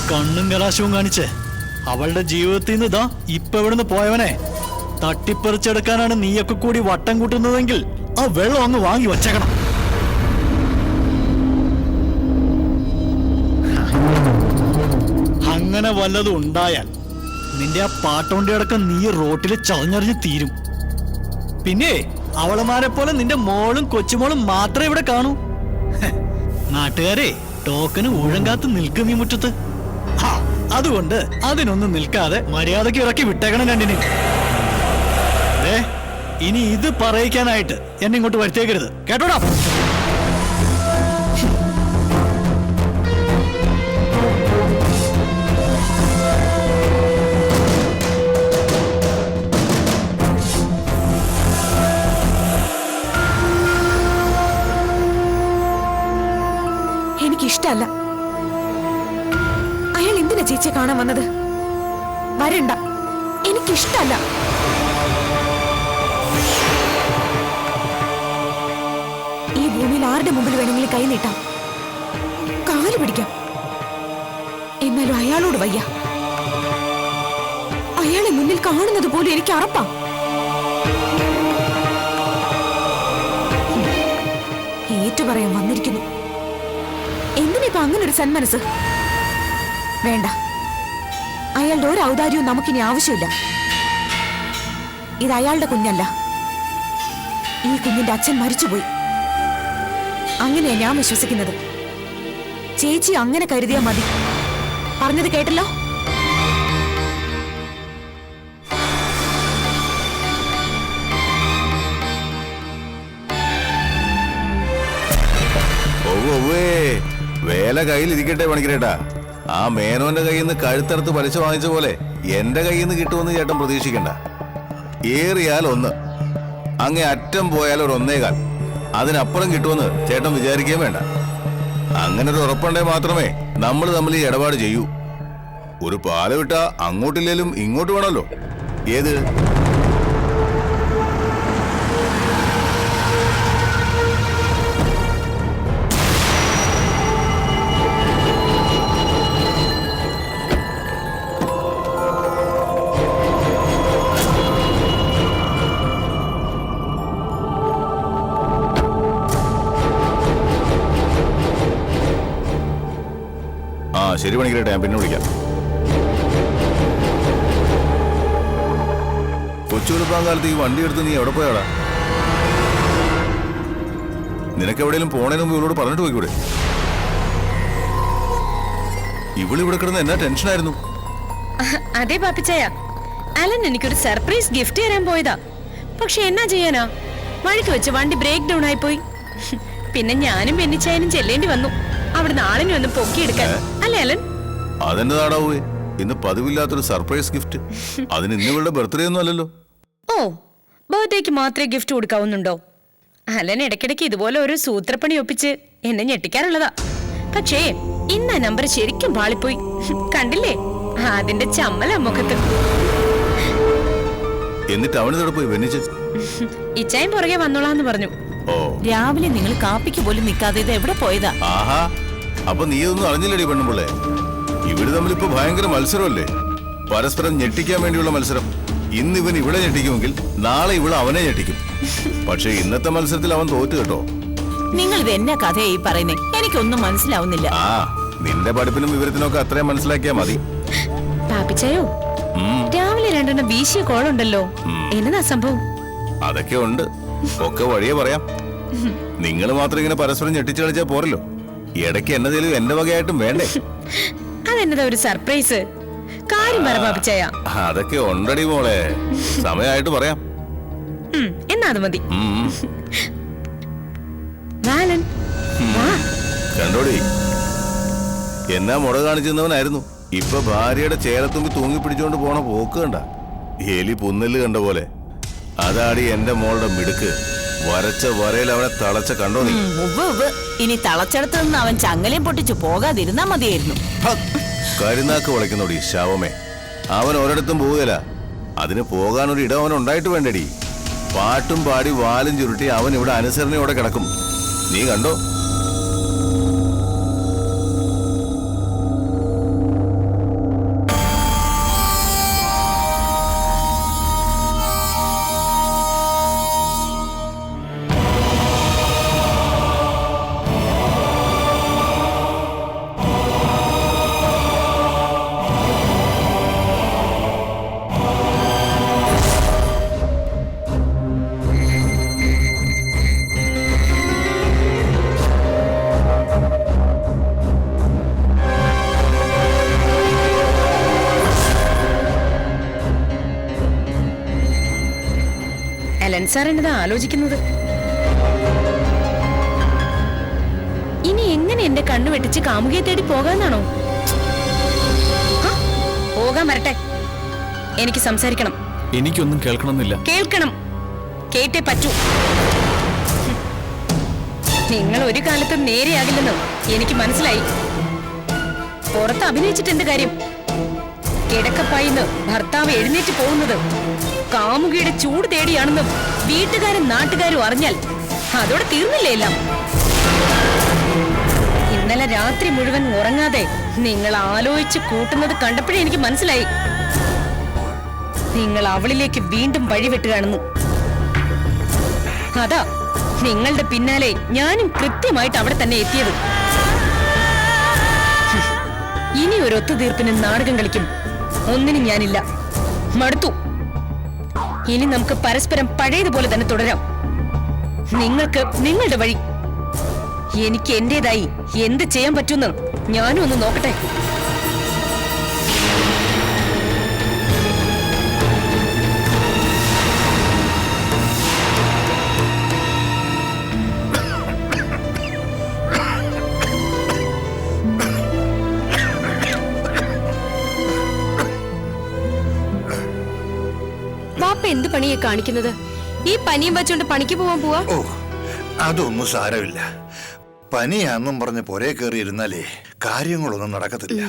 കണ്ണും കലാശവും കാണിച്ച് അവളുടെ ജീവിതത്തിൽ നിന്ന് ഇതാ ഇപ്പൊ ഇവിടുന്ന് പോയവനെ തട്ടിപ്പറിച്ചെടുക്കാനാണ് നീയൊക്കെ കൂടി വട്ടം കൂട്ടുന്നതെങ്കിൽ ആ വെള്ളം അങ്ങ് വാങ്ങി വച്ചേക്കണം. അങ്ങനെ വല്ലതും ഉണ്ടായാൽ നിന്റെ ആ പാട്ടോണ്ടി അടക്കം നീ റോട്ടിൽ ചതഞ്ഞറിഞ്ഞ് തീരും. പിന്നെ അവളുമാരെ പോലെ നിന്റെ മോളും കൊച്ചുമോളും മാത്രമേ ഇവിടെ കാണൂ. നാട്ടുകാരെ ടോക്കന് ഊഴം കാത്ത് നിൽക്കും നീ മുറ്റത്ത്. അതുകൊണ്ട് അതിനൊന്നും നിൽക്കാതെ മര്യാദയ്ക്ക് ഇറക്കി വിട്ടേക്കണം രണ്ടിനെ. ഇനി ഇത് പറയിക്കാനായിട്ട് എന്നെ ഇങ്ങോട്ട് വരുത്തേക്കരുത്, കേട്ടോടാ. എനിക്കിഷ്ടല്ല. അയാൾ എന്തിനാ ചേച്ചിയെ കാണാൻ വന്നത്? വരണ്ട, എനിക്കിഷ്ടല്ല. ഈ ഭൂമിയിൽ ആരുടെ മുമ്പിൽ വേണമെങ്കിലും കൈ നീട്ടാം, കാല് പിടിക്കാം. എന്നാലും അയാളോട് വയ്യ. അയാളെ മുന്നിൽ കാണുന്നത് പോലും എനിക്ക് അറപ്പാ. ഏറ്റു പറയാൻ വന്നിരിക്കുന്നു. എന്തിനിപ്പോ അങ്ങനെ ഒരു സന്മനസ്? വേണ്ട, അയാളുടെ ഒരു ഔദാര്യവും നമുക്കിനി ആവശ്യമില്ല. ഇത് അയാളുടെ കുഞ്ഞല്ല, ഈ കുഞ്ഞിന്റെ അച്ഛൻ മരിച്ചുപോയി. അങ്ങനെയാ ഞാൻ വിശ്വസിക്കുന്നത്. ചേച്ചി അങ്ങനെ കരുതിയാ മതി. പറഞ്ഞത് കേട്ടല്ലോ. വേല കയ്യിലിരിക്കട്ടെ പണിക്കരേട്ടാ. ആ മേനോന്റെ കയ്യിൽ നിന്ന് കഴുത്തറുത്ത് പലിശ വാങ്ങിച്ച പോലെ എന്റെ കയ്യിൽ നിന്ന് കിട്ടുമെന്ന് ചേട്ടൻ പ്രതീക്ഷിക്കണ്ട. ഏറിയാൽ 1, അങ്ങേ അറ്റം പോയാൽ ഒരു 1.25, അതിനപ്പുറം കിട്ടുമെന്ന് ചേട്ടൻ വിചാരിക്കുകയും വേണ്ട. അങ്ങനെ ഒരു ഉറപ്പുണ്ടെ മാത്രമേ നമ്മൾ തമ്മിൽ ഈ ഇടപാട് ചെയ്യൂ. ഒരു പാല വിട്ടാ അങ്ങോട്ടില്ലേലും ഇങ്ങോട്ട് വേണമല്ലോ. ഏത് ശരി പണിക്കരട്ടെ, ഞാൻ പിന്നെ വിളിക്കാം. കൊച്ചുവെളുപ്പാൻ കാലത്ത് ഈ വണ്ടി എടുത്ത് നീ എവിടെ പോയാടാ? നിനക്ക് എവിടെയെങ്കിലും പോണേന് മുമ്പ് ഇവളോട് പറഞ്ഞിട്ട് പോയിക്കൂടെ? ഇവളിവിടെ കിടന്ന് എന്നാ ടെൻഷനായിരുന്നു. അതെ പാപ്പിച്ചായ, അലൻ എനിക്കൊരു സർപ്രൈസ് ഗിഫ്റ്റ് തരാൻ പോയതാ. പക്ഷെ എന്നാ ചെയ്യാനാ, വഴിക്ക് വെച്ച് വണ്ടി ബ്രേക്ക് ഡൗൺ ആയിപ്പോയി. പിന്നെ ഞാനും പെന്നിച്ചായനും ചെല്ലേണ്ടി വന്നു അവിടെ നാളിന് വന്ന് പൊക്കിയെടുക്കാൻ. അല്ലേ അലൻ? അതെന്നെ നാടാവേ, ഇന്ന് പതിവില്ലാത്തൊരു സർപ്രൈസ് ഗിഫ്റ്റ്. അതിന് ഇന്നിവളുടെ ബർത്ത്ഡേ ഒന്നും അല്ലല്ലോ. ഓ, ബർത്ത്ഡേക്ക് മാത്രമേ ഗിഫ്റ്റ് കൊടുക്കാവുന്നുണ്ടോ? അലൻ ഇടയ്ക്കിടയ്ക്ക് ഇതുപോലെ ഒരു സൂത്രപ്പണി ഒപ്പിച്ച് എന്നെ ഞെട്ടിക്കാറുള്ളതാ. പക്ഷേ ഇന്ന് ആ നമ്പർ ശരിക്കും പാളിപ്പോയി. കണ്ടില്ലേ അതിന്റെ ചമ്മല മുഖത്ത്. എന്നിട്ട് അവനിതോടെ പോയി വെന്നിച്ച് ഇച്ചായും പുറകെ വന്നോളാന്ന് പറഞ്ഞു. ഓ, രാവിലെ നിങ്ങൾ കാപ്പിക്ക് പോലും നിൽക്കാതെ ഇത് എവിടെ പോയതാ? ആഹാ, അപ്പൊ നീ ഒന്നും അറിഞ്ഞില്ലടി പെണ്ണുമ്പിള്ളേ. ഇവര് തമ്മിലിപ്പോ ഭയങ്കര മത്സരമല്ലേ, പരസ്പരം ഞെട്ടിക്കാൻ വേണ്ടിയുള്ള മത്സരം. ഇന്ന് ഇവൻ ഇവിടെ ഞെട്ടിക്കുമെങ്കിൽ നാളെ ഇവള് അവനെ ഞെട്ടിക്കും. പക്ഷെ ഇന്നത്തെ മത്സരത്തിൽ അവൻ തോറ്റു കേട്ടോ. നിങ്ങൾ ഇത് എന്നാ കഥയായി പറയുന്നേ? എനിക്കൊന്നും മനസ്സിലാവുന്നില്ല. ആ, നിന്റെ പഠിപ്പിനും വിവരത്തിനൊക്കെ അത്രയും മനസ്സിലാക്കിയാ മതി. പാപ്പിച്ചായോ, രാവിലെ 2 വീശിയ കോളുണ്ടല്ലോ, എന്നതാ സംഭവം? അതൊക്കെ ഉണ്ട്, ഒക്കെ വഴിയെ പറയാം. നിങ്ങൾ മാത്രം ഇങ്ങനെ പരസ്പരം ഞെട്ടിച്ചു കളിച്ചാ പോരല്ലോ. ഇടയ്ക്ക് എന്നതേലും എന്റെ വകയായിട്ടും വേണ്ടേ? അതെന്നതാ ഒരു സർപ്രൈസ്? കാര്യം പറ പാപ്പിച്ചായ. അതൊക്കെ ഉണ്ടടി മോളെ, സമയമായിട്ട് പറയാം. എന്നാ അത് മതി. കണ്ടോടി, എന്നാ മുട കാണിച്ചിരുന്നവനായിരുന്നു. ഇപ്പൊ ഭാര്യയുടെ ചേരത്തുമ്പി തൂങ്ങി പിടിച്ചോണ്ട് പോണ പോക്ക് കണ്ട, എലി പുന്നല് കണ്ട പോലെ. അതാടി എന്റെ മോളുടെ മിടുക്ക്. വരച്ച വരയിൽ അവനെ തളച്ച കണ്ടോ നീ? ഇനി തളച്ചെടുത്ത് നിന്ന് അവൻ ചങ്ങലയും പൊട്ടിച്ചു പോകാതിരുന്നാ മതിയായിരുന്നു. കരുനാക്ക് വിളിക്കുന്നോടി ശാവമേ. അവൻ ഒരിടത്തും പോവുകയില്ല. അതിന് പോകാനൊരു ഇടം അവൻ ഉണ്ടായിട്ട് വേണ്ടടി. പാട്ടും പാടി വാലും ചുരുട്ടി അവൻ ഇവിടെ അനുസരണയോടെ കിടക്കും. നീ കണ്ടോ? അലൻ സാർ എന്നതാ ആലോചിക്കുന്നത്? ഇനി എങ്ങനെ എന്റെ കണ്ണു വെട്ടിച്ച് കാമുകയെ തേടി പോകാന്നാണോ? പോകാൻ വരട്ടെ, എനിക്ക് സംസാരിക്കണം. എനിക്കൊന്നും കേൾക്കണമെന്നില്ല. കേൾക്കണം, കേട്ടേ പറ്റൂ. നിങ്ങൾ ഒരു കാലത്തും നേരെയാകില്ലെന്ന് എനിക്ക് മനസ്സിലായി. പുറത്ത് അഭിനയിച്ചിട്ട് എന്ത് കാര്യം? കിടക്കപ്പായിന്ന് ഭർത്താവ് എഴുന്നേറ്റ് പോകുന്നത് കാമുകിയുടെ ചൂട് തേടിയാണെന്നും വീട്ടുകാരും നാട്ടുകാരും അറിഞ്ഞാൽ അതോടെ തീർന്നില്ലേ എല്ലാം? ഇന്നലെ രാത്രി മുഴുവൻ ഉറങ്ങാതെ നിങ്ങൾ ആലോചിച്ച് കൂട്ടുന്നത് കണ്ടപ്പോഴേ എനിക്ക് മനസ്സിലായി നിങ്ങൾ അവളിലേക്ക് വീണ്ടും വഴിവെട്ടുകയാണെന്ന്. അതാ നിങ്ങളുടെ പിന്നാലെ ഞാനും കൃത്യമായിട്ട് അവിടെ തന്നെ എത്തിയത്. ഇനി ഒരു ഒത്തുതീർപ്പിന് നാടകം കളിക്കും ഒന്നിനും ഞാനില്ല. മടുത്തു. ഇനി നമുക്ക് പരസ്പരം പഴയതുപോലെ തന്നെ തുടരാം. നിങ്ങൾക്ക് നിങ്ങളുടെ വഴി, എനിക്ക് എന്റേതായി എന്ത് ചെയ്യാൻ പറ്റുമെന്ന് ഞാനും ഒന്ന് നോക്കട്ടെ. വാപ്പ എന്ത് പണിയെ കാണിക്കുന്നത്? ഈ പനിയും വെച്ചോണ്ട് പണിക്ക് പോവാൻ പോവാ? ഓ, അതൊന്നും സാരമില്ല. പനിയാന്നും പറഞ്ഞ് പുരേ കയറിയിരുന്നാലേ കാര്യങ്ങളൊന്നും നടക്കത്തില്ല.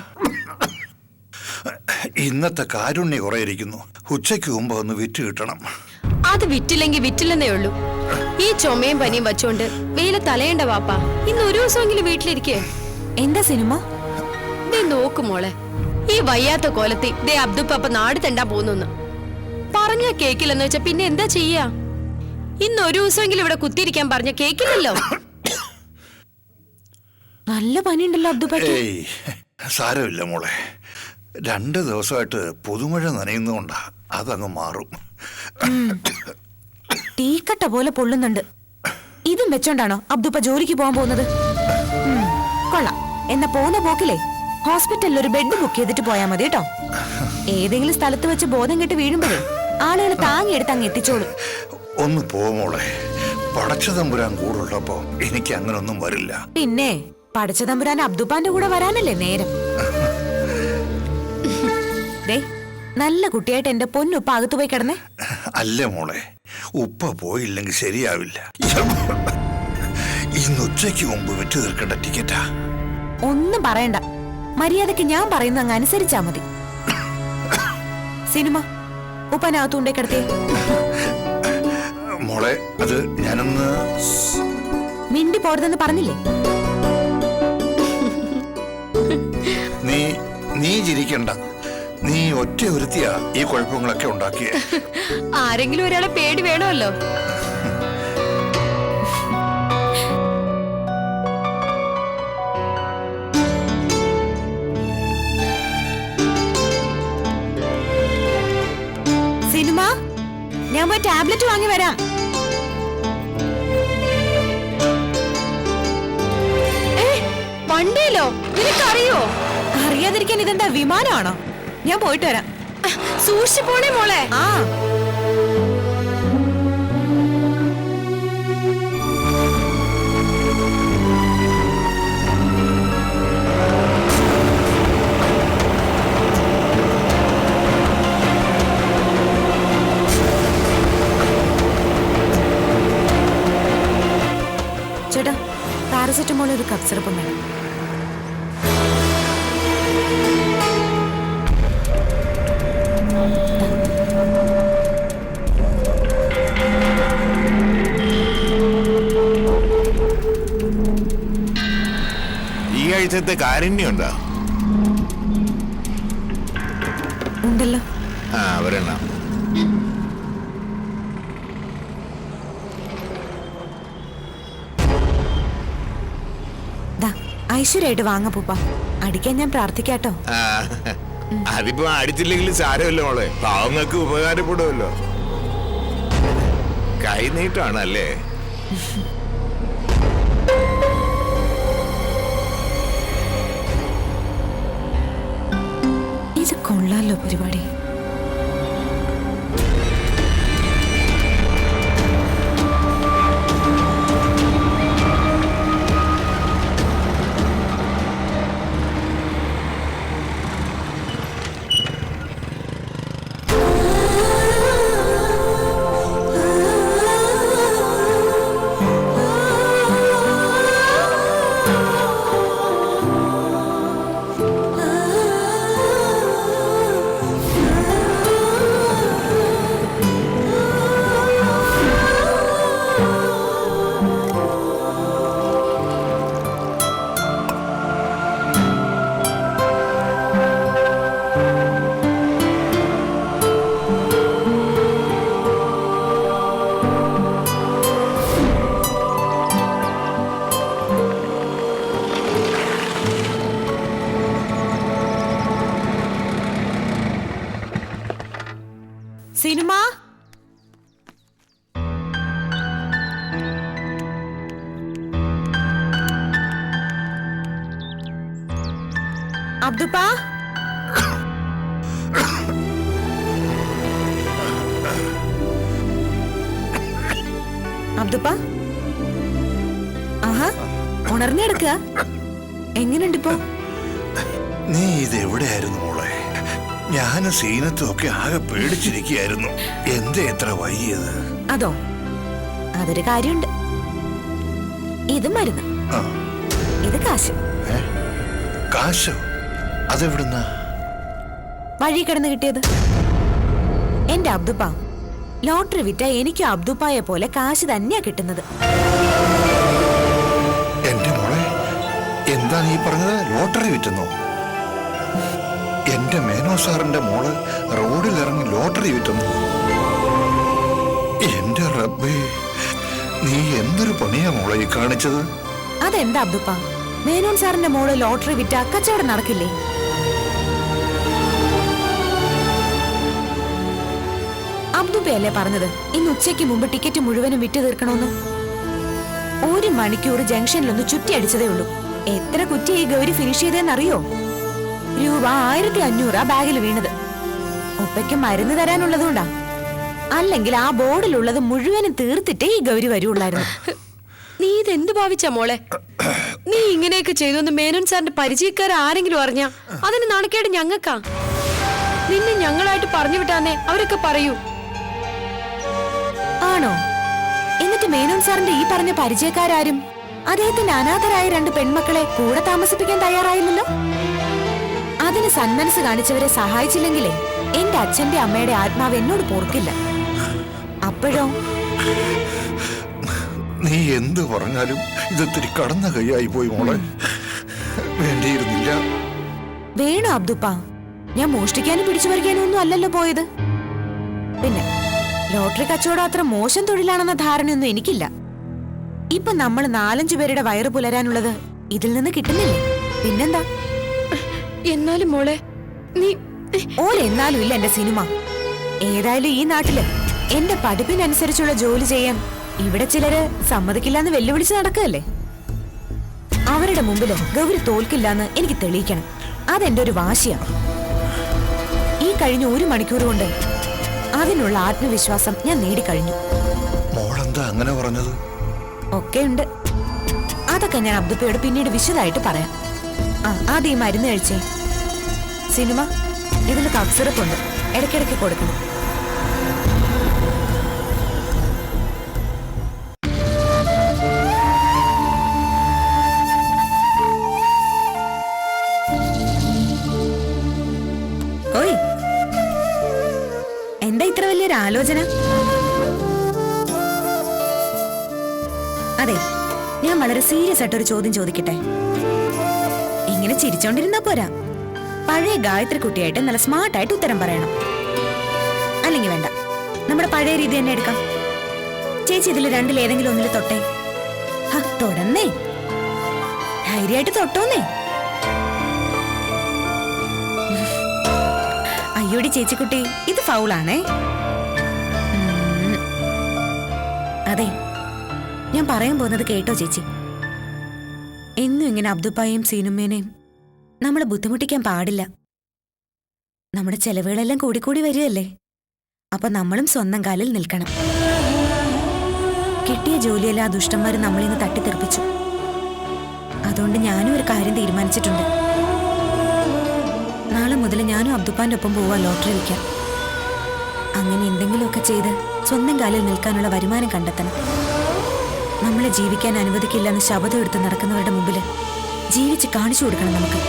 ഇന്നത്തെ കാരുണ്യ കുറെ ഇരിക്കുന്നു. ഉച്ചയ്ക്ക് മുമ്പ് ഒന്ന് വിറ്റ് കിട്ടണം. അത് വിറ്റില്ലെങ്കിൽ വിറ്റില്ലെന്നേ ഉള്ളൂ. ഈ ചുമയും പനിയും വെച്ചോണ്ട് വെയില തലയേണ്ട വാപ്പ. ഇന്ന് ഒരു ദിവസമെങ്കിലും വീട്ടിലിരിക്കേ. എന്താ സിനിമ? ദേ നോക്ക് മോളെ, ഈ വയ്യാത്ത കോലത്തിൽ ദേ അബ്ദുപ്പ നാട് തെണ്ടാ പോന്നു. പറഞ്ഞാ കേക്കില്ലെന്ന് വെച്ചാ പിന്നെ എന്താ ചെയ്യാ? ഇന്ന് ഒരു ദിവസമെങ്കിലും ഇവിടെ കുത്തിയിരിക്കാൻ പറഞ്ഞ കേക്കില്ലല്ലോ. നല്ല പനിയുണ്ടല്ലോ അബ്ദുപ്പയ്ക്ക്. ഏയ്, സാരമില്ല മോളെ. 2 ദിവസമായിട്ട് പുതുമഴ നനയുന്നോണ്ടാ. അതങ്ങ് മാറും. തീക്കട്ട പോലെ പൊള്ളുന്നുണ്ട്. ഇതും വെച്ചോണ്ടാണോ അബ്ദുപ്പ ജോലിക്ക് പോകാൻ പോകുന്നത്? കൊള്ളാം. എന്നാ പോകുന്ന പോക്കില്ലേ ഹോസ്പിറ്റലിൽ ഒരു ബെഡ് ബുക്ക് ചെയ്തിട്ട് പോയാൽ മതി കേട്ടോ. ഏതെങ്കിലും സ്ഥലത്ത് വെച്ച് ബോധം കെട്ട് വീഴുമ്പോഴേ ആളുകൾ താങ്ങിയെടുത്ത് അങ്ങ് എത്തിച്ചോളും. ഒന്ന് പോമോളെ. പടച്ചതമ്പുരാൻ കൂടുള്ളപ്പോ എനിക്ക് അങ്ങനെ ഒന്നും വരില്ല. പിന്നെ പടച്ചതമ്പുരാൻ അബ്ദുപ്പാന്റെ കൂടെ വരാനല്ലേ നേരം. ദേ നല്ല കുട്ടിയായിട്ട് എന്റെ പൊന്നുപ്പ അകത്ത് പോയി കിടന്നേ. അല്ല മോളെ, ഉപ്പ പോയില്ലെങ്കിൽ ശരിയാവില്ല. ഇന്ന് ഉച്ചയ്ക്ക് മുമ്പ് വിറ്റ് തീർക്കേണ്ട ടിക്കറ്റാ. ഒന്നും പറയണ്ട, മര്യാദക്ക് ഞാൻ പറയുന്ന അങ്ങ് അനുസരിച്ചാ മതി. സിനിമ ഉപ്പനകത്തുണ്ടേ കിടത്തിയേ. മോളെ, അത് ഞാനൊന്ന് മിണ്ടി പോരുതെന്ന് പറഞ്ഞില്ലേ? നീ ചിരിക്കണ്ട. നീ ഒറ്റ ഒരുത്തിയാ ഈ കുഴപ്പങ്ങളൊക്കെ ഉണ്ടാക്കിയ. ആരെങ്കിലും ഒരാളെ പേടി വേണമല്ലോ. സിനിമ, ഞാൻ പോയി ടാബ്ലറ്റ് വാങ്ങി വരാം. വണ്ടിയിലോ? നിനക്കറിയോ? അറിയാതിരിക്കാൻ ഇതെന്താ വിമാനമാണോ? ഞാൻ പോയിട്ട് വരാം. സൂക്ഷിച്ചു പോണേ മോളെ. ആ പാരസെറ്റമോൾ ഒരു കപ്പ് സിറപ്പും വേണം. ഈ ആഴ്ചത്തെ കാരുണ്യുണ്ടോ? ഉണ്ടല്ലോ. ആ ഒരെണ്ണം. ഐശ്വര്യമായിട്ട് വാങ്ങ പൂപ്പ. അടിക്കാൻ ഞാൻ പ്രാർത്ഥിക്കാട്ടോ. ആ, അതിപ്പോ അടിച്ചില്ലെങ്കിലും സാരമല്ലോ മോളെ, പാവങ്ങൾക്ക് ഉപകാരപ്പെടുമല്ലോ. കൈ നീട്ടാണല്ലേ? ഇത് കൊള്ളാലോ പരിപാടി. സിനിമ അബ്ദുപ്പ, അബ്ദുപ്പ. ആഹാ, ഉണർന്നെടുക്ക. എങ്ങനെയുണ്ടിപ്പോ? നീ ഇത് എവിടെയായിരുന്നു മോളെ? ഞാനും സീനത്തും ഒക്കെ ആകെ പേടിച്ചിരിക്കുകയായിരുന്നു. എന്താ എത്ര വൈകിയത്? അതോ, അതൊരു കാര്യമുണ്ട്. ഇത് മരുന്ന്, ആ, ഇത് കാശ്. കാശോ? അതെവിടുന്ന? വഴി കിടന്ന് കിട്ടിയത്. എന്റെ അബ്ദുപ്പ, ലോട്ടറി വിറ്റ എനിക്ക് അബ്ദുപ്പായെ പോലെ കാശ് തന്നെയാ കിട്ടുന്നത്. എന്റെ മോളെ, എന്താ നീ പറഞ്ഞത്? ലോട്ടറി വിറ്റുന്നോ? എന്റെ മേനോ സാറിന്റെ മോള് റോഡിൽ ഇറങ്ങി ലോട്ടറി വിറ്റുന്നു. എന്റെ റബ്ബേ, നീ എന്തൊരു പണിയാ മോളെ ഈ കാണിച്ചത്? അതെന്താ അബ്ദുപ്പ, മേനോൻ സാറിന്റെ മോള് ലോട്ടറി വിറ്റ കച്ചവടം നടക്കില്ലേ? അബ്ദുപ്പയല്ലേ പറഞ്ഞത് ഇന്ന് ഉച്ചയ്ക്ക് മുമ്പ് ടിക്കറ്റ് മുഴുവനും വിറ്റ് തീർക്കണമെന്ന്? 1 മണിക്കൂർ ജംഗ്ഷനിലൊന്ന് ചുറ്റിയടിച്ചതേ ഉള്ളൂ. എത്ര കുറ്റി ഈ ഗൗരി ഫിനിഷ് ചെയ്തേന്നറിയോ? രൂപ 1500 ബാഗിൽ വീണത്. ഒപ്പയ്ക്ക് മരുന്ന് തരാനുള്ളതുകൊണ്ടാ. അല്ലെങ്കിൽ ആ ബോർഡിലുള്ളത് മുഴുവനും തീർത്തിട്ടേ ഈ ഗൗരി വരുള്ളായിരുന്നു. നീ ഇതെന്ത് ഭാവിച്ചാ മോളെ? നീ ഇങ്ങനെയൊക്കെ ചെയ്തൊന്ന് മേനോൻ സാറിന്റെ പരിചയക്കാർ ആരെങ്കിലും അറിഞ്ഞാ അതിന് നാണക്കേട് ഞങ്ങൾക്കാ. നിന്നെ ഞങ്ങളായിട്ട് പറഞ്ഞു വിട്ടാന്നേ അവരൊക്കെ പറയൂ. ആണോ? എന്നിട്ട് മേനോൻ സാറിന്റെ ഈ പറഞ്ഞ പരിചയക്കാരും അദ്ദേഹത്തിന്റെ അനാഥരായ 2 പെൺമക്കളെ കൂടെ താമസിപ്പിക്കാൻ തയ്യാറായില്ലല്ലോ. അതിന് സന്മനസ് കാണിച്ചവരെ സഹായിച്ചില്ലെങ്കിലേ എന്റെ അച്ഛന്റെ അമ്മയുടെ ആത്മാവ് എന്നോട് പോർക്കില്ല. അപ്പോഴോ? നീ എന്ത് പറഞ്ഞാലും ഇതൊത്തിരി കടന്ന കൈയായി പോയി മോളെ. വേണ്ടിയിരുന്നില്ല. വേണോ അബ്ദുപ്പ? ഞാൻ മോഷ്ടിക്കാനും പിടിച്ചു പറിക്കാനും ഒന്നും അല്ലല്ലോ പോയത്. പിന്നെ ലോട്ടറി കച്ചവടം അത്ര മോശം തൊഴിലാണെന്ന ധാരണയൊന്നും എനിക്കില്ല. ഇപ്പൊ നമ്മൾ 4-5 പേരുടെ വയറ് പുലരാനുള്ളത് ഇതിൽ നിന്ന് കിട്ടുന്നില്ലേ? പിന്നെന്താ? എന്നാലും മോളെ, നീ ഓലെന്നാലും ഇല്ല എന്റെ സിനിമ. ഏതായാലും ഈ നാട്ടില് എന്റെ പഠിപ്പിനനുസരിച്ചുള്ള ജോലി ചെയ്യാൻ ഇവിടെ ചിലര് സമ്മതിക്കില്ലാന്ന് വെല്ലുവിളിച്ച് നടക്കുകയല്ലേ. അവരുടെ മുമ്പില് ഗൗരി തോൽക്കില്ലാന്ന് എനിക്ക് തെളിയിക്കണം. അതെന്റെ ഒരു വാശിയാ. ഈ കഴിഞ്ഞ 1 മണിക്കൂർ കൊണ്ട് അതിനുള്ള ആത്മവിശ്വാസം ഞാൻ നേടിക്കഴിഞ്ഞു. മോളെന്താ അങ്ങനെ പറഞ്ഞത്? ഒക്കെ ഉണ്ട്. അതൊക്കെ ഞാൻ അബ്ദുപ്പയോട് പിന്നീട് വിശദമായിട്ട് പറയാം. ആദ്യം ഈ മരുന്ന് കഴിച്ചേ. സിനിമ, ഇതിൽ കഫ് സിറപ്പുണ്ട്, ഇടയ്ക്കിടയ്ക്ക് കൊടുക്കണം. വലിയൊരു ആലോചന? അതെ, ഞാൻ വളരെ സീരിയസ് ആയിട്ടൊരു ചോദ്യം ചോദിക്കട്ടെ? ഇങ്ങനെ ചിരിച്ചോണ്ടിരുന്നാ പോരാ. പഴയ ഗായത്രി കുട്ടിയായിട്ട് നല്ല സ്മാർട്ടായിട്ട് ഉത്തരം പറയണം. അല്ലെങ്കിൽ വേണ്ട, നമ്മുടെ പഴയ രീതി തന്നെ എടുക്കാം. ചേച്ചി ഇതിൽ രണ്ടിലേതെങ്കിലും ഒന്നിൽ തൊട്ടേ. തൊടന്നേ, ധൈര്യമായിട്ട് തൊട്ടോന്നേ. അയ്യോടി ചേച്ചിക്കുട്ടി, ഇത് ഫൗളാണേ. അതെ, ഞാൻ പറയാൻ പോകുന്നത് കേട്ടോ ചേച്ചി. എന്നും ഇങ്ങനെ അബ്ദുപ്പായും സീനുമ്മേനെയും നമ്മളെ ബുദ്ധിമുട്ടിക്കാൻ പാടില്ല. നമ്മുടെ ചെലവുകളെല്ലാം കൂടിക്കൂടി വരികയല്ലേ. അപ്പൊ നമ്മളും സ്വന്തം കാലിൽ നിൽക്കണം. കിട്ടിയ ജോലിയെല്ലാം ആ ദുഷ്ടന്മാര് നമ്മളിന്ന് തട്ടിത്തെറിപ്പിച്ചു. അതുകൊണ്ട് ഞാനും ഒരു കാര്യം തീരുമാനിച്ചിട്ടുണ്ട്. നാളെ മുതൽ ഞാനും അബ്ദുപ്പാന്റെ ഒപ്പം പോവാ ലോട്ടറി വിൽക്കാൻ. അങ്ങനെ എന്തെങ്കിലുമൊക്കെ ചെയ്ത് സ്വന്തം കാലിൽ നിൽക്കാനുള്ള വരുമാനം കണ്ടെത്തണം. നമ്മളെ ജീവിക്കാൻ അനുവദിക്കില്ലെന്ന് ശപഥം എടുത്ത് നടക്കുന്നവരുടെ മുമ്പിൽ ജീവിച്ച് കാണിച്ചു കൊടുക്കണം നമുക്ക്.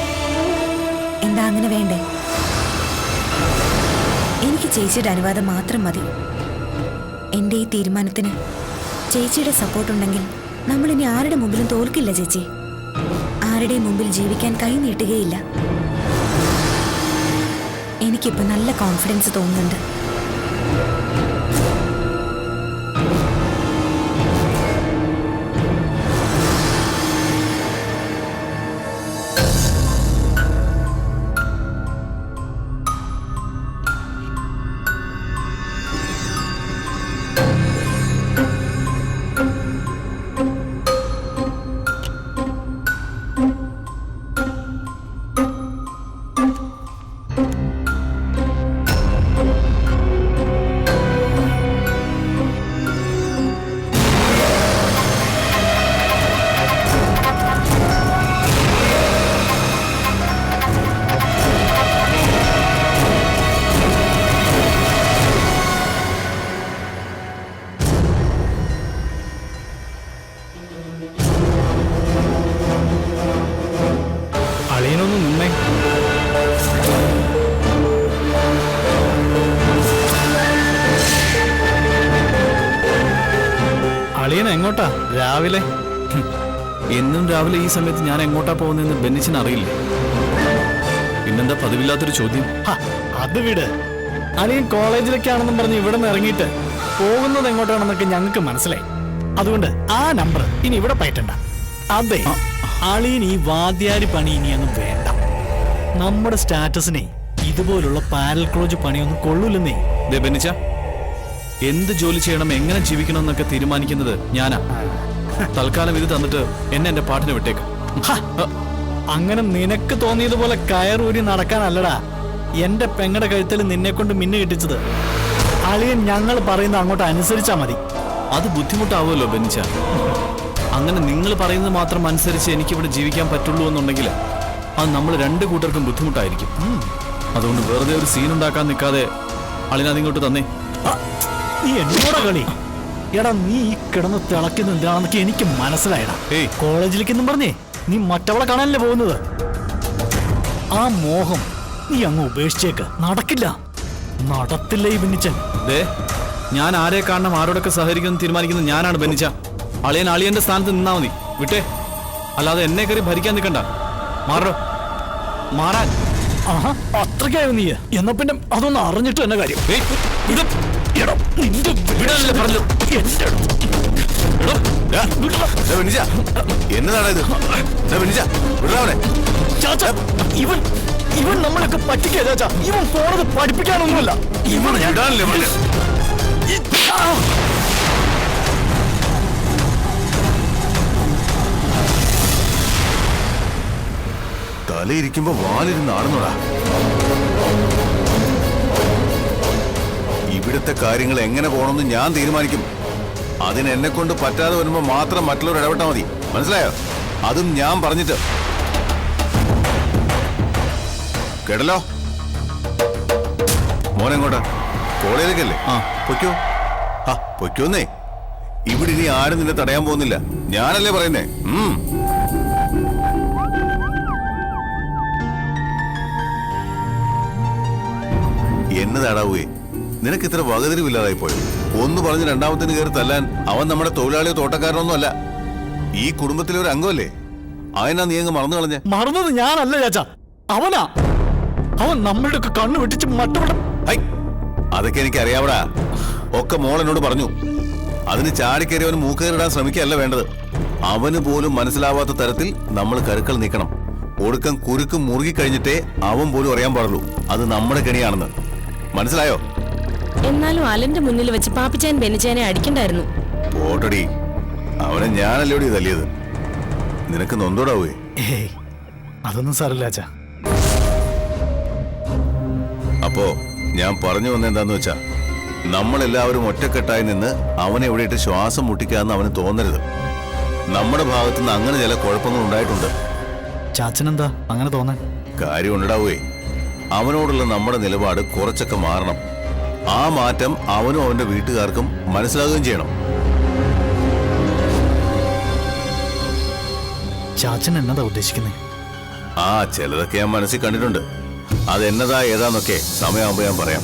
എന്താ അങ്ങനെ വേണ്ടേ? എനിക്ക് ചേച്ചിയുടെ അനുവാദം മാത്രം മതി. എന്റെ ഈ തീരുമാനത്തിന് ചേച്ചിയുടെ സപ്പോർട്ടുണ്ടെങ്കിൽ നമ്മളിനി ആരുടെ മുമ്പിലും തോൽക്കില്ല ചേച്ചി. ആരുടെയും മുമ്പിൽ ജീവിക്കാൻ കൈ നീട്ടുകയില്ല. എനിക്കിപ്പോ നല്ല കോൺഫിഡൻസ് തോന്നുന്നുണ്ട്. അളിയനൊന്നും നിന്നേ. അളിയൻ എങ്ങോട്ടാ രാവിലെ? എന്നും രാവിലെ ഈ സമയത്ത് ഞാൻ എങ്ങോട്ടാ പോകുന്നതെന്ന് ബെന്നിച്ചിന് അറിയില്ലേ? പിന്നെന്താ പതിവില്ലാത്തൊരു ചോദ്യം? അത് വിട്. അളിയൻ കോളേജിലേക്കാണെന്നും പറഞ്ഞ് ഇവിടെ നിന്ന് ഇറങ്ങിയിട്ട് പോകുന്നത് എങ്ങോട്ടാണെന്നൊക്കെ ഞങ്ങൾക്ക് മനസ്സിലായി. അതുകൊണ്ട് ആ നമ്പർ ഇനി ഇവിടെ പയറ്റണ്ട. അതെ, അളിയൻ ഈ വാദ്യാരി പണി ഇനിയൊന്നും വേണ്ട. നമ്മുടെ സ്റ്റാറ്റസിനെ ഇതുപോലുള്ള പാരൽ ക്രോജ് പണിയൊന്നും കൊള്ളൂലെന്നേ. ബെന്നിച്ച, എന്ത് ജോലി ചെയ്യണം, എങ്ങനെ ജീവിക്കണം എന്നൊക്കെ തീരുമാനിക്കുന്നത് ഞാനാ. തൽക്കാലം ഇത് തന്നിട്ട് എന്നെ എന്റെ പാട്ടിന് വിട്ടേക്ക്. അങ്ങനെ നിനക്ക് തോന്നിയതുപോലെ കയറൂരി നടക്കാനല്ലടാ എന്റെ പെങ്ങടെ കഴുത്തിൽ നിന്നെ കൊണ്ട് മിന്നു കിട്ടിച്ചത്. അളിയൻ ഞങ്ങൾ പറയുന്നത് അങ്ങോട്ട് അനുസരിച്ചാ മതി. അത് ബുദ്ധിമുട്ടാവുമല്ലോ ബെന്നിച്ച. അങ്ങനെ നിങ്ങൾ പറയുന്നത് മാത്രം അനുസരിച്ച് എനിക്കിവിടെ ജീവിക്കാൻ പറ്റുള്ളൂ എന്നുണ്ടെങ്കിൽ അത് നമ്മൾ രണ്ടു കൂട്ടർക്കും ബുദ്ധിമുട്ടായിരിക്കും. അതുകൊണ്ട് വെറുതെ ഒരു സീൻ ഉണ്ടാക്കാൻ നിൽക്കാതെ അളിനതിങ്ങോട്ട് തന്നേ. നീ എന്നോടാ കളി? എടാ, നീ ഈ കിടന്ന് തിളക്കുന്ന എന്താണെന്നൊക്കെ എനിക്ക് മനസ്സിലായടാ. കോളേജിലേക്കെന്നും പറഞ്ഞേ നീ മറ്റവളെ കാണാനല്ലേ പോകുന്നത്? ആ മോഹം നീ അങ്ങ് ഉപേക്ഷിച്ചേക്ക്. നടക്കില്ല, നടത്തില്ല ഈ ബെന്നിച്ചൻ. ഞാൻ ആരെ കാണണം, ആരോടൊക്കെ സഹകരിക്കുന്നു തീരുമാനിക്കുന്നത് ഞാനാണ് ബെന്നിച്ച. അളിയൻ അളിയന്റെ സ്ഥാനത്ത് നിന്നാ മതി. വിട്ടേ, അല്ലാതെ എന്നെ കയറി ഭരിക്കാൻ നിൽക്കണ്ട. മാറോ, മാറാൻ. അത്രയ്ക്കായോ നീ? എന്നാ പിന്നെ അതൊന്നും അറിഞ്ഞിട്ട് തന്നെ കാര്യം. എന്നതാണ് ഇത്? ഇവൻ ഇവൻ നമ്മളൊക്കെ പറ്റിക്കാ ചാച്ചാ. ഇവൻ പോണത് പഠിപ്പിക്കാനൊന്നുമല്ല. ഇവൻ തലയിരിക്കുമ്പോ വാലിരുന്നാണെന്നോടാ. ഇവിടുത്തെ കാര്യങ്ങൾ എങ്ങനെ പോണമെന്ന് ഞാൻ തീരുമാനിക്കും. അതിന് എന്നെ കൊണ്ട് പറ്റാതെ വരുമ്പോ മാത്രം മറ്റുള്ളവർ ഇടപെട്ടാൽ മതി. മനസ്സിലായോ? അതും ഞാൻ പറഞ്ഞിട്ട്. കേട്ടല്ലോ? മോനെങ്ങോട്ടാ? കോളേജിലേക്കല്ലേ? പൊയ്ക്കോ. പൊയ്ക്കോന്നേ. ഇവിടെ ഇനി ആരും നിന്നെ തടയാൻ പോകുന്നില്ല. ഞാനല്ലേ പറയുന്നേ. എന്നതാടാവേ? നിനക്ക് ഇത്ര വകതിരിവില്ലാതായി പോയി. ഒന്ന് പറഞ്ഞ് രണ്ടാമത്തിന് കയറി തല്ലാൻ അവൻ നമ്മുടെ തൊഴിലാളിയോ തോട്ടക്കാരനൊന്നും അല്ല, ഈ കുടുംബത്തിലെ ഒരു അംഗമല്ലേ. അതിനാ നീ അങ്ങ് മറന്നു കളഞ്ഞ. മറന്നത് ഞാനല്ല ചാച്ചാ, അവനാ. അവൻ നമ്മളുടെ ഒക്കെ കണ്ണു വെട്ടിച്ച് മട്ടവടം. അതൊക്കെ എനിക്ക് അറിയാവടാ, ഒക്കെ മോളെന്നോട് പറഞ്ഞു. അതിന് ചാടിക്കയറിയവന് മൂക്കേറിടാൻ ശ്രമിക്കുകയല്ല വേണ്ടത്. അവന് പോലും മനസ്സിലാവാത്ത തരത്തിൽ നമ്മൾ കരുക്കൾ നീക്കണം. ഒടുക്കം കുരുക്ക് മുറുകി കഴിഞ്ഞിട്ടേ അവൻ പോലും അറിയാൻ പാടുള്ളൂ അത് നമ്മുടെ കെണിയാണെന്ന്. മനസ്സിലായോ? എന്നാലും അലന്റെ മുന്നിൽ വെച്ച് പാപ്പിച്ചാൻ ബെന്നിച്ചാനെ അടിക്കണ്ടായിരുന്നു. പോട്ടടി, അവനെ ഞാനല്ലോടി തല്ലിയത്. നിനക്ക് നൊന്തോടാവേ? ഏയ്, അതൊന്നും സാറില്ല ചാ. അപ്പോ ഞാൻ പറഞ്ഞു വന്നെന്താന്ന് വെച്ചാ, നമ്മളെല്ലാവരും ഒറ്റക്കെട്ടായി നിന്ന് അവനെ എവിടെയിട്ട് ശ്വാസം മുട്ടിക്കാന്ന് അവന് തോന്നരുത്. നമ്മുടെ ഭാഗത്തുനിന്ന് അങ്ങനെ ചില കുഴപ്പങ്ങൾ ഉണ്ടായിട്ടുണ്ട്. ചാച്ചനെന്താ അങ്ങനെ തോന്നാൻ? കാര്യം ഉണ്ടാവുകയെ, അവനോടുള്ള നമ്മുടെ നിലപാട് കുറച്ചൊക്കെ മാറണം. ആ മാറ്റം അവനും അവന്റെ വീട്ടുകാർക്കും മനസ്സിലാകുകയും ചെയ്യണം. ചാച്ചൻ എന്നതാ ഉദ്ദേശിക്കുന്നേ? ചിലതൊക്കെ ഞാൻ മനസ്സിൽ കണ്ടിട്ടുണ്ട്. അതെന്നതാ ഏതാന്നൊക്കെ സമയമാകുമ്പോ ഞാൻ പറയാം.